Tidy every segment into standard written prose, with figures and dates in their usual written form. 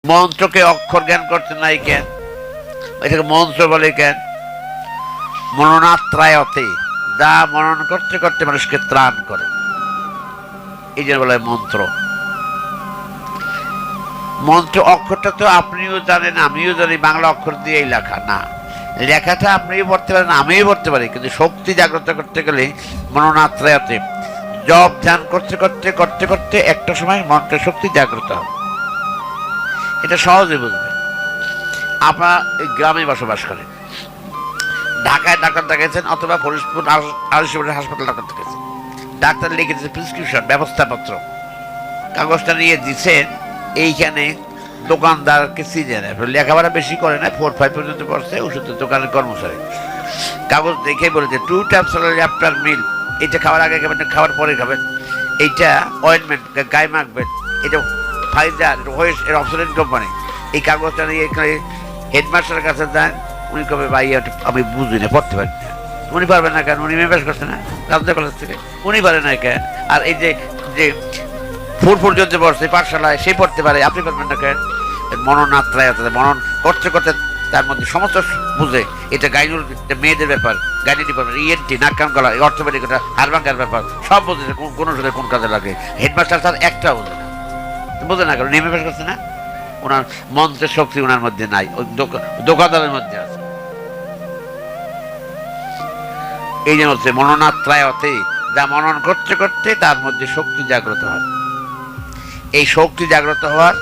মন্ত্রকে অক্ষর জ্ঞান করতে নাই কেন? এটাকে মন্ত্র বলে কেন? মননাত্রায়তে, যা মনন করতে করতে মানুষকে ত্রাণ করে, এই জন্য বলে মন্ত্র। মন্ত্র অক্ষরটা তো আপনিও জানেন, আমিও জানি, বাংলা অক্ষর দিয়েই লেখা না। লেখাটা আপনিও পড়তে পারেন, আমিও পড়তে পারি, কিন্তু শক্তি জাগ্রত করতে গেলে মননাত্রায়তে জপ ধ্যান করতে করতে করতে করতে একটা সময় মন্ত্রের শক্তি জাগ্রত হবে। এটা সহজে বুঝবেন। আপনার এই গ্রামে বসবাস করেন, ঢাকায় ডাক্তার দেখাচ্ছেন অথবা ফরিদপুর হাসপাতাল ডাক্তার দেখাচ্ছেন, ডাক্তার লিখে দিচ্ছে প্রেসক্রিপশন, ব্যবস্থাপত্র, কাগজটা নিয়ে দিচ্ছেন। এইখানে দোকানদারকে চিনে নেয়, লেখাপড়া বেশি করে না, 4-5 পর্যন্ত পড়ছে, ওষুধের দোকানের কর্মচারী। কাগজ দেখে বলেছে 2 times আফটার মিল, এটা খাওয়ার আগে খাবেন, খাওয়ার পরে খাবেন, এইটা অয়েন্টমেন্ট গায়ে মাখবেন, এটা ফাইজার, এটা ওয়েস্ট, এর অবসলেন্ট কোম্পানি। এই কাগজটা নিয়ে এখানে হেডমাস্টারের কাছে যান, উনি কবে ভাই আমি বুঝি না, পড়তে পারি না। উনি পারবেন না কেন? উনি মেম্বার করছে না রাজ্য কলেজ থেকে, উনি পারেন না কেন? আর এই যে যে 4 পর্যন্ত পড়ছে পাঠশালায়, সে পড়তে পারে, আপনি পারবেন না কেন? মননাত্রায় মনন করতে করতে তার মধ্যে সমস্ত বুঝে। এটা গাইনুর, এটা মেয়েদের ব্যাপার, গাইনি ডিপার্টমেন্ট, ইএনটি, নাক কান গলা, অর্থোপেডিক, এটা হাড়ভাঙ্গার ব্যাপার, সব বুঝে কোন সাথে কোন কাজে লাগে। হেডমাস্টার স্যার একটা বুঝে না, বোঝে না কারণ নেমে করছে না। ওনার মন্ত্রের শক্তি ওনার মধ্যে নাই, ওই দোকানদারের মধ্যে আছে। এই যে হচ্ছে মননাত্রায়তে, যা মনন করতে করতে তার মধ্যে শক্তি জাগ্রত হয়। এই শক্তি জাগ্রত হওয়ার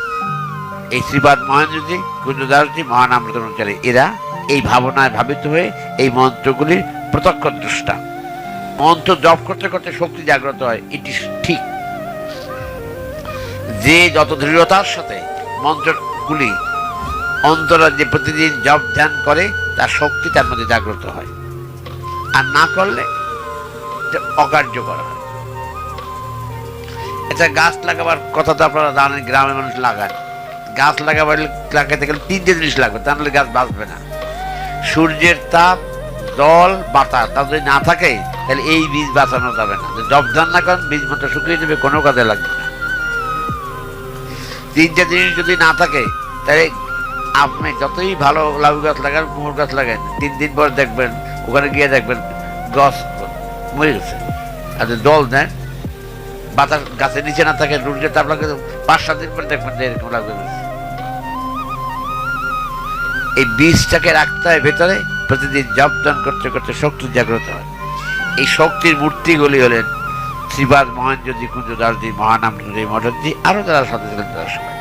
এই শ্রীপাদ মহেন্দ্রজি, কুঞ্জদাসজি, মহানামৃতচারী, এরা এই ভাবনায় ভাবিত হয়ে এই মন্ত্রগুলির প্রত্যক্ষ দ্রষ্টা। মন্ত্র জপ করতে করতে শক্তি জাগ্রত হয়, এটি ঠিক। যে যত দৃঢ়তার সাথে মন্ত্রগুলি অন্তরে যে প্রতিদিন জপ ধ্যান করে, তার শক্তি তার মধ্যে জাগ্রত হয়। আর না করলে অকার্যকর হয়। এটা গাছ লাগাবার কথা তো আপনারা জানেন, গ্রামের মানুষ লাগান। গাছ লাগাতে গেলে 3টে জিনিস লাগবে, তা নাহলে গাছ বাঁচবে না। সূর্যের তাপ, জল, বাতাস। তা যদি না থাকে তাহলে এই বীজ বাঁচানো যাবে না। জপ ধ্যান না করেন, বীজ মতো শুকিয়ে যাবে, কোনো কাজে লাগবে না। 3টে জিনিস যদি না থাকে তাহলে আপনি যতই ভালো লাউ গাছ লাগান, কুমড় গাছ লাগান, 3 দিন পর দেখবেন, ওখানে গিয়ে দেখবেন গাছ মরে গেছে। আর জল দেন, বাতাস গাছের নিচে না থাকে, সূর্যের তাপ লাগে, 5-7 দিন পরে দেখবেন এরকম লাগবে। এই বীজটাকে রাখতে হয় ভেতরে, প্রতিদিন জপ ধ্যান করতে করতে শক্তি জাগ্রত হয়। এই শক্তির মূর্তিগুলি হলেন শ্রীপাদ মহেন্দ্রজি, কুঞ্জদাসজি, মহানামৃতচারী মঠজি, আরো যারা সাথে ছিলেন তারা সবাই।